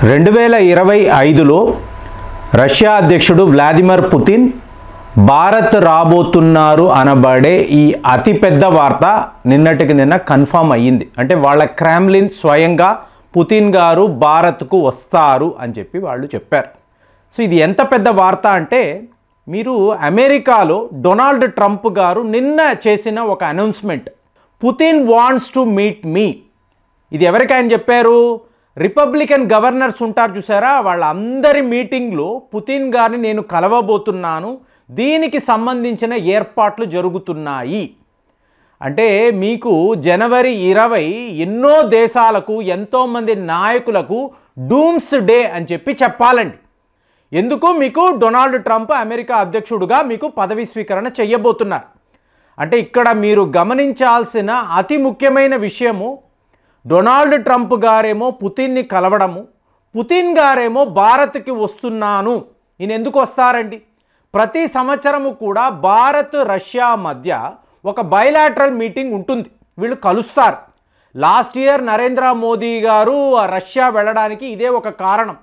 2025లో Russia అధ్యక్షుడు Vladimir Putin Bharat రాబోతున్నారు అనబడే ఈ అతిపెద్ద వార్త నిన్నటికి నిన్న కన్ఫర్మ్ అయ్యింది. అంటే వాళ్ళ క్రెమ్లిన్ స్వయంగా పుతిన్ గారు భారత్కు వస్తారు అని చెప్పి వాళ్ళు చెప్పారు. సో ఇది ఎంత పెద్ద వార్త అంటే, మీరు అమెరికాలో డొనాల్డ్ ట్రంప్ గారు నిన్న చేసిన ఒక announcement, Putin wants to meet me. ఇది ఎవరికి ఆయన చెప్పారు? రిపబ్లికన్ గవర్నర్స్ ఉంటారు చూసారా, వాళ్ళందరి మీటింగ్లో పుతిన్ గారిని నేను కలవబోతున్నాను, దీనికి సంబంధించిన ఏర్పాట్లు జరుగుతున్నాయి. అంటే మీకు జనవరి 20 ఎన్నో దేశాలకు ఎంతోమంది నాయకులకు డూమ్స్ డే అని చెప్పి చెప్పాలండి. ఎందుకు? మీకు డొనాల్డ్ ట్రంప్ అమెరికా అధ్యక్షుడుగా మీకు పదవి స్వీకరణ చేయబోతున్నారు. అంటే ఇక్కడ మీరు గమనించాల్సిన అతి ముఖ్యమైన విషయము, డొనాల్డ్ ట్రంప్ గారేమో పుతిన్ని కలవడము, పుతిన్ గారేమో భారత్కి వస్తున్నాను. ఈయన ఎందుకు వస్తారండి? ప్రతి సంవత్సరము కూడా భారత్ రష్యా మధ్య ఒక బైలాటరల్ మీటింగ్ ఉంటుంది, వీళ్ళు కలుస్తారు. లాస్ట్ ఇయర్ నరేంద్ర మోదీ గారు రష్యా వెళ్ళడానికి ఇదే ఒక కారణం.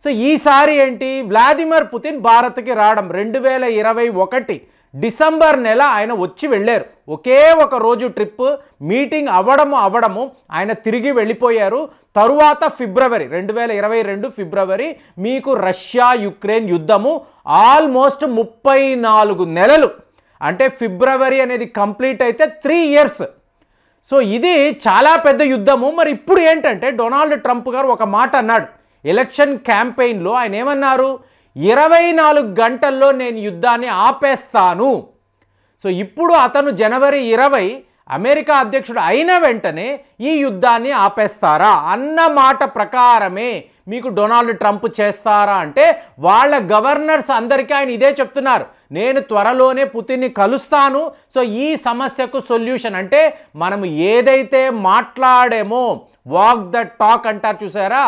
సో ఈసారి ఏంటి, వ్లాదిమిర్ పుతిన్ భారత్కి రావడం 2021 డిసెంబర్ నెల ఆయన వచ్చి వెళ్ళారు. ఒకే ఒక రోజు ట్రిప్, మీటింగ్ అవ్వడము ఆయన తిరిగి వెళ్ళిపోయారు. తరువాత ఫిబ్రవరి 2022 ఫిబ్రవరి మీకు రష్యా యుక్రెయిన్ యుద్ధము ఆల్మోస్ట్ 34 నెలలు, అంటే ఫిబ్రవరి అనేది కంప్లీట్ అయితే 3 ఇయర్స్. సో ఇది చాలా పెద్ద యుద్ధము. మరి ఇప్పుడు ఏంటంటే డొనాల్డ్ ట్రంప్ గారు ఒక మాట అన్నాడు ఎలక్షన్ క్యాంపెయిన్లో. ఆయన ఏమన్నారు? 24 గంటల్లో నేను యుద్ధాన్ని ఆపేస్తాను. సో ఇప్పుడు అతను జనవరి 20 అమెరికా అధ్యక్షుడు అయిన వెంటనే ఈ యుద్ధాన్ని ఆపేస్తారా అన్న మాట ప్రకారమే మీకు డొనాల్డ్ ట్రంప్ చేస్తారా అంటే, వాళ్ళ గవర్నర్స్ అందరికీ ఆయన ఇదే చెప్తున్నారు, నేను త్వరలోనే పుతిన్ని కలుస్తాను. సో ఈ సమస్యకు సొల్యూషన్ అంటే మనం ఏదైతే మాట్లాడేమో, వాక్ ద టాక్ అంటారు చూసారా,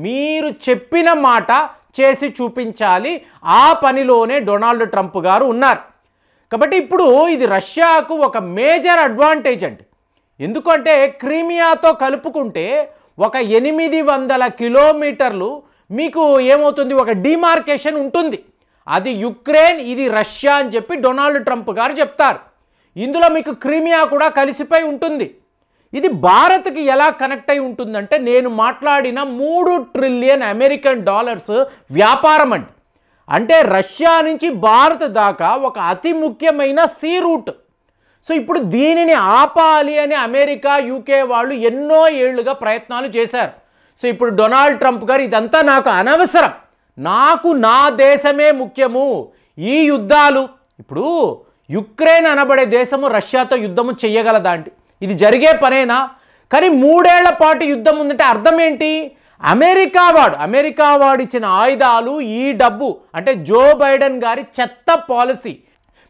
మీరు చెప్పిన మాట చేసి చూపించాలి. ఆ పనిలోనే డొనాల్డ్ ట్రంప్ గారు ఉన్నారు. కాబట్టి ఇప్పుడు ఇది రష్యాకు ఒక మేజర్ అడ్వాంటేజ్ అండి. ఎందుకంటే క్రీమియాతో కలుపుకుంటే ఒక 800 కిలోమీటర్లు మీకు ఏమవుతుంది, ఒక డిమార్కేషన్ ఉంటుంది. అది యుక్రెయిన్, ఇది రష్యా అని చెప్పి డొనాల్డ్ ట్రంప్ గారు చెప్తారు. ఇందులో మీకు క్రీమియా కూడా కలిసిపోయి ఉంటుంది. ఇది భారత్కి ఎలా కనెక్ట్ అయి ఉంటుందంటే, నేను మాట్లాడిన $3 ట్రిలియన్ అమెరికన్ డాలర్స్ వ్యాపారం అండి. అంటే రష్యా నుంచి భారత్ దాకా ఒక అతి ముఖ్యమైన సీ రూట్. సో ఇప్పుడు దీనిని ఆపాలి అని అమెరికా, యూకే వాళ్ళు ఎన్నో ఏళ్లుగా ప్రయత్నాలు చేశారు. సో ఇప్పుడు డొనాల్డ్ ట్రంప్ గారు ఇదంతా నాకు అనవసరం, నాకు నా దేశమే ముఖ్యము, ఈ యుద్ధాలు, ఇప్పుడు యుక్రెయిన్ అనబడే దేశము రష్యాతో యుద్ధము చెయ్యగలదా అండి? ఇది జరిగే పనేనా? కానీ 3 ఏళ్ల పాటు యుద్ధం ఉందంటే అర్థం ఏంటి? అమెరికా వాడు ఇచ్చిన ఆయుధాలు, ఈ డబ్బు, అంటే జో బైడెన్ గారి చెత్త పాలసీ.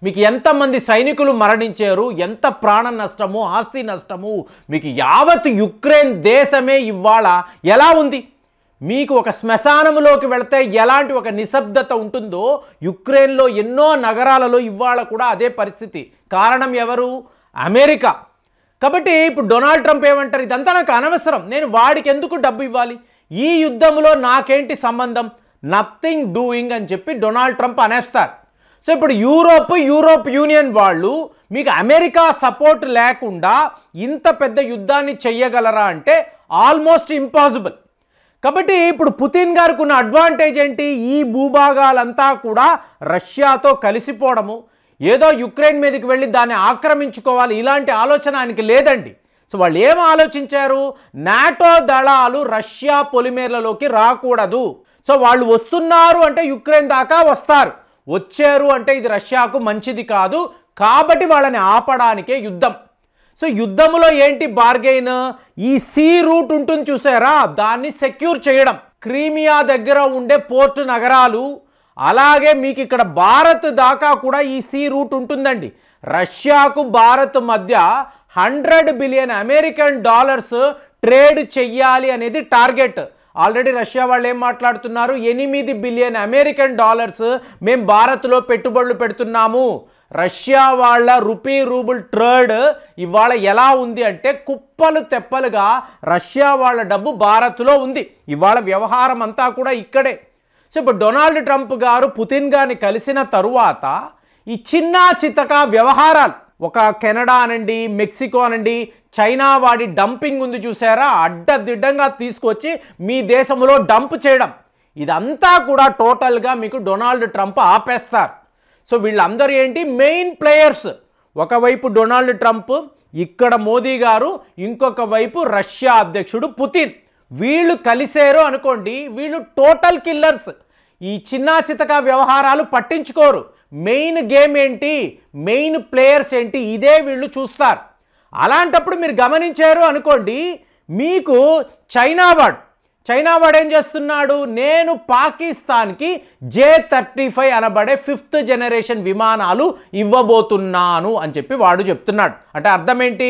మీకు ఎంతమంది సైనికులు మరణించారు, ఎంత ప్రాణ నష్టము, ఆస్తి నష్టము, మీకు యావత్ యుక్రెయిన్ దేశమే ఇవాళ ఎలా ఉంది? మీకు ఒక శ్మశానంలోకి వెళితే ఎలాంటి ఒక నిశ్శబ్దత ఉంటుందో, యుక్రెయిన్లో ఎన్నో నగరాలలో ఇవాళ కూడా అదే పరిస్థితి. కారణం ఎవరు? అమెరికా. కాబట్టి ఇప్పుడు డొనాల్డ్ ట్రంప్ ఏమంటారు, ఇదంతా నాకు అనవసరం, నేను వాడికి ఎందుకు డబ్బు ఇవ్వాలి, ఈ యుద్ధంలో నాకేంటి సంబంధం, నథింగ్ డూయింగ్ అని చెప్పి డొనాల్డ్ ట్రంప్ అనేస్తారు. సో ఇప్పుడు యూరోప్ యూనియన్ వాళ్ళు మీకు అమెరికా సపోర్ట్ లేకుండా ఇంత పెద్ద యుద్ధాన్ని చెయ్యగలరా అంటే ఆల్మోస్ట్ ఇంపాసిబుల్. కాబట్టి ఇప్పుడు పుతిన్ గారికి ఉన్న అడ్వాంటేజ్ ఏంటి? ఈ భూభాగాలంతా కూడా రష్యాతో కలిసిపోవడము, ఏదో యుక్రెయిన్ మీదకి వెళ్ళి దాన్ని ఆక్రమించుకోవాలి, ఇలాంటి ఆలోచన ఆయనకి లేదండి. సో వాళ్ళు ఏం ఆలోచించారు? నాటో దళాలు రష్యా పొలిమేర్లలోకి రాకూడదు. సో వాళ్ళు వస్తున్నారు అంటే యుక్రెయిన్ దాకా వస్తారు, వచ్చారు అంటే ఇది రష్యాకు మంచిది కాదు, కాబట్టి వాళ్ళని ఆపడానికే యుద్ధం. సో యుద్ధంలో ఏంటి బార్గెయిన్? ఈ సీ రూట్ ఉంటుంది చూసారా, దాన్ని సెక్యూర్ చేయడం, క్రీమియా దగ్గర ఉండే పోర్టు నగరాలు, అలాగే మీకు ఇక్కడ భారత్ దాకా కూడా ఈ సీ రూట్ ఉంటుందండి. రష్యాకు భారత్ మధ్య $100 బిలియన్ అమెరికన్ డాలర్స్ ట్రేడ్ చెయ్యాలి అనేది టార్గెట్. ఆల్రెడీ రష్యా వాళ్ళు ఏం మాట్లాడుతున్నారు, 8 బిలియన్ అమెరికన్ డాలర్స్ మేము భారత్లో పెట్టుబడులు పెడుతున్నాము. రష్యా వాళ్ళ రూబుల్ ట్రేడ్ ఇవాళ ఎలా ఉంది అంటే కుప్పలు తెప్పలుగా రష్యా వాళ్ళ డబ్బు భారత్లో ఉంది. ఇవాళ వ్యవహారం అంతా కూడా ఇక్కడే. సో ఇప్పుడు డొనాల్డ్ ట్రంప్ గారు పుతిన్ గారిని కలిసిన తరువాత ఈ చిన్నా చితక వ్యవహారాలు, ఒక కెనడా అనండి, మెక్సికో అనండి, చైనా వాడి డంపింగ్ ఉంది చూసారా, అడ్డదిడ్డంగా తీసుకొచ్చి మీ దేశంలో డంప్ చేయడం, ఇదంతా కూడా టోటల్గా మీకు డొనాల్డ్ ట్రంప్ ఆపేస్తారు. సో వీళ్ళందరూ ఏంటి, మెయిన్ ప్లేయర్స్. ఒకవైపు డొనాల్డ్ ట్రంప్, ఇక్కడ మోదీ గారు, ఇంకొక వైపు రష్యా అధ్యక్షుడు పుతిన్. వీళ్ళు కలిసారు అనుకోండి, వీళ్ళు టోటల్ కిల్లర్స్. ఈ చిన్నా చితక వ్యవహారాలు పట్టించుకోరు. మెయిన్ గేమ్ ఏంటి, మెయిన్ ప్లేయర్స్ ఏంటి, ఇదే వీళ్ళు చూస్తారు. అలాంటప్పుడు మీరు గమనించారు అనుకోండి, మీకు చైనా వాడు ఏం చేస్తున్నాడు, నేను పాకిస్తాన్కి J-35 అనబడే 5th జనరేషన్ విమానాలు ఇవ్వబోతున్నాను అని చెప్పి వాడు చెప్తున్నాడు. అంటే అర్థం ఏంటి,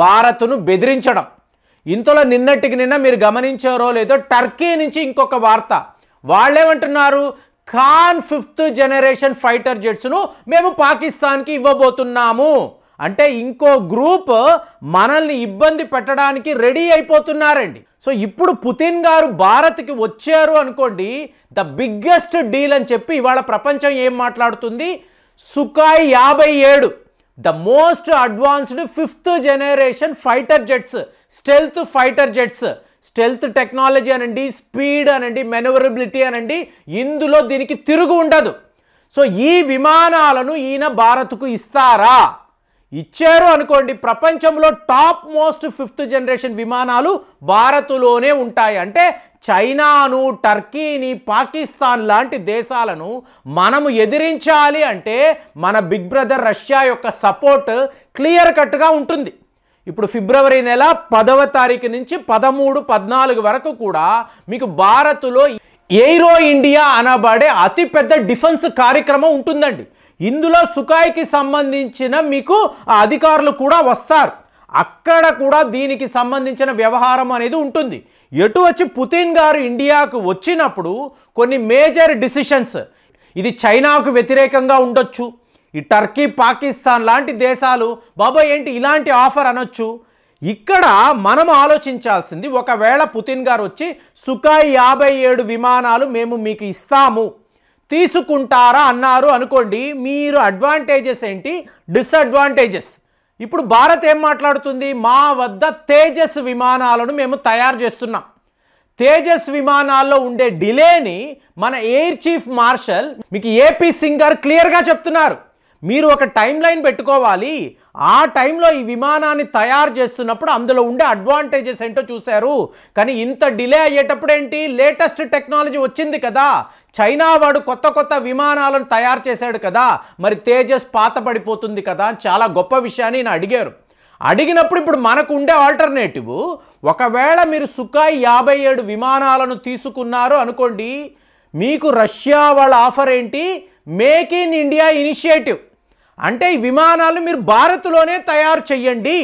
భారత్ను బెదిరించడం. ఇంతలో నిన్నటికి నిన్న మీరు గమనించారో లేదో, టర్కీ నుంచి ఇంకొక వార్త. వాళ్ళేమంటున్నారు, ఖాన్ 5th జనరేషన్ ఫైటర్ జెట్స్ను మేము పాకిస్తాన్కి ఇవ్వబోతున్నాము. అంటే ఇంకో గ్రూప్ మనల్ని ఇబ్బంది పెట్టడానికి రెడీ అయిపోతున్నారండి. సో ఇప్పుడు పుతిన్ గారు భారత్కి వచ్చారు అనుకోండి, ద బిగ్గెస్ట్ డీల్ అని చెప్పి ఇవాళ ప్రపంచం ఏం మాట్లాడుతుంది, సుఖాయ్ 57, the most advanced 5th generation fighter jets, stealth fighter jets. Stealth technology అనండి, స్పీడ్ అనండి, మెనవరబిలిటీ అనండి, ఇందులో దీనికి తిరుగు ఉండదు. సో ఈ విమానాలను ఈయన భారత్కు ఇస్తారా, ఇచ్చారు అనుకోండి, ప్రపంచంలో టాప్ మోస్ట్ 5th జనరేషన్ విమానాలు భారత్లోనే ఉంటాయి. అంటే చైనాను, టర్కీని, పాకిస్తాన్ లాంటి దేశాలను మనము ఎదిరించాలి అంటే మన బిగ్ బ్రదర్ రష్యా యొక్క సపోర్ట్ క్లియర్ కట్గా ఉంటుంది. ఇప్పుడు ఫిబ్రవరి నెల 10వ తారీఖు నుంచి 13, 14 వరకు కూడా మీకు భారత్లో ఎయిరో ఇండియా అనబడే అతిపెద్ద డిఫెన్స్ కార్యక్రమం ఉంటుందండి. ఇందులో సుఖాయ్కి సంబంధించిన మీకు అధికారులు కూడా వస్తారు. అక్కడ కూడా దీనికి సంబంధించిన వ్యవహారం అనేది ఉంటుంది. ఎటు వచ్చి పుతిన్ గారు ఇండియాకు వచ్చినప్పుడు కొన్ని మేజర్ డిసిషన్స్, ఇది చైనాకు వ్యతిరేకంగా ఉండొచ్చు, ఈ టర్కీ, పాకిస్తాన్ లాంటి దేశాలు బాబా ఏంటి ఇలాంటి ఆఫర్ అనొచ్చు. ఇక్కడ మనం ఆలోచించాల్సింది, ఒకవేళ పుతిన్ గారు వచ్చి సుఖాయ్ 57 విమానాలు మేము మీకు ఇస్తాము, తీసుకుంటారా అన్నారు అనుకోండి, మీరు అడ్వాంటేజెస్ ఏంటి, డిసడ్వాంటేజెస్. ఇప్పుడు భారత్ ఏం మాట్లాడుతుంది, మా వద్ద తేజస్ విమానాలను మేము తయారు చేస్తున్నాం. తేజస్ విమానాల్లో ఉండే డిలేని మన ఎయిర్ చీఫ్ మార్షల్ మీకు ఏపీ సింగ్ గారు క్లియర్గా చెప్తున్నారు. మీరు ఒక టైం లైన్ పెట్టుకోవాలి, ఆ టైంలో ఈ విమానాన్ని తయారు చేస్తున్నప్పుడు అందులో ఉండే అడ్వాంటేజెస్ ఏంటో చూశారు. కానీ ఇంత డిలే అయ్యేటప్పుడు ఏంటి, లేటెస్ట్ టెక్నాలజీ వచ్చింది కదా, చైనా వాడు కొత్త విమానాలను తయారు చేశాడు కదా, మరి తేజస్ పాత పడిపోతుంది కదా, చాలా గొప్ప విషయాన్ని నేను అడిగారు. అడిగినప్పుడు ఇప్పుడు మనకు ఉండే ఆల్టర్నేటివ్, ఒకవేళ మీరు సుఖాయ్ 57 విమానాలను తీసుకున్నారు అనుకోండి, మీకు రష్యా వాళ్ళ ఆఫర్ ఏంటి, మేక్ ఇన్ ఇండియా ఇనిషియేటివ్. అంటే ఈ విమానాలు మీరు భారత్లోనే తయారు చెయ్యండి.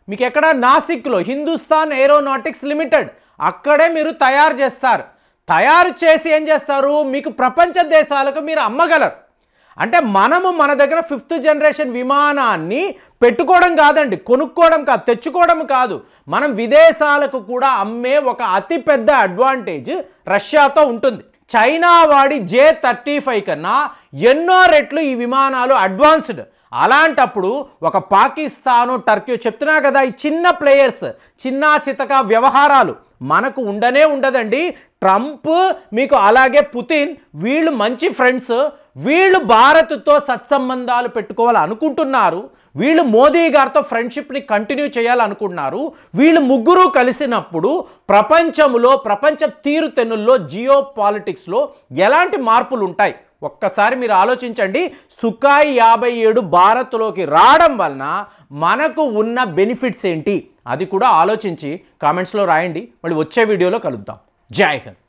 మీకు ఎక్కడ, నాసిక్లో హిందుస్థాన్ ఏరోనాటిక్స్ లిమిటెడ్, అక్కడే మీరు తయారు చేస్తారు. తయారు చేసి ఏం చేస్తారు, మీకు ప్రపంచ దేశాలకు మీరు అమ్మగలరు. అంటే మనము మన దగ్గర 5th జనరేషన్ విమానాన్ని పెట్టుకోవడం కాదండి, కొనుక్కోవడం కాదు, తెచ్చుకోవడం కాదు, మనం విదేశాలకు కూడా అమ్మే ఒక అతిపెద్ద అడ్వాంటేజ్ రష్యాతో ఉంటుంది. చైనా వాడి J-35 కన్నా ఎన్నో రెట్లు ఈ విమానాలు అడ్వాన్స్డ్. అలాంటప్పుడు ఒక పాకిస్తాను, టర్కీ, చెప్తున్నా కదా, ఈ చిన్న ప్లేయర్స్, చిన్నా చితక వ్యవహారాలు మనకు ఉండదండి. ట్రంప్ మీకు అలాగే పుతిన్ వీళ్ళు మంచి ఫ్రెండ్స్, వీళ్ళు భారత్తో సత్సంబంధాలు పెట్టుకోవాలనుకుంటున్నారు, వీళ్ళు మోదీ గారితో ఫ్రెండ్షిప్ని కంటిన్యూ చేయాలనుకుంటున్నారు. వీళ్ళు ముగ్గురు కలిసినప్పుడు ప్రపంచ తీరుతెన్నుల్లో, జియో పాలిటిక్స్లో ఎలాంటి మార్పులు ఉంటాయి ఒక్కసారి మీరు ఆలోచించండి. సుఖాయ్ 57 భారత్లోకి రావడం వలన మనకు ఉన్న బెనిఫిట్స్ ఏంటి, అది కూడా ఆలోచించి కామెంట్స్లో రాయండి. మళ్ళీ వచ్చే వీడియోలో కలుద్దాం. జై హింద్.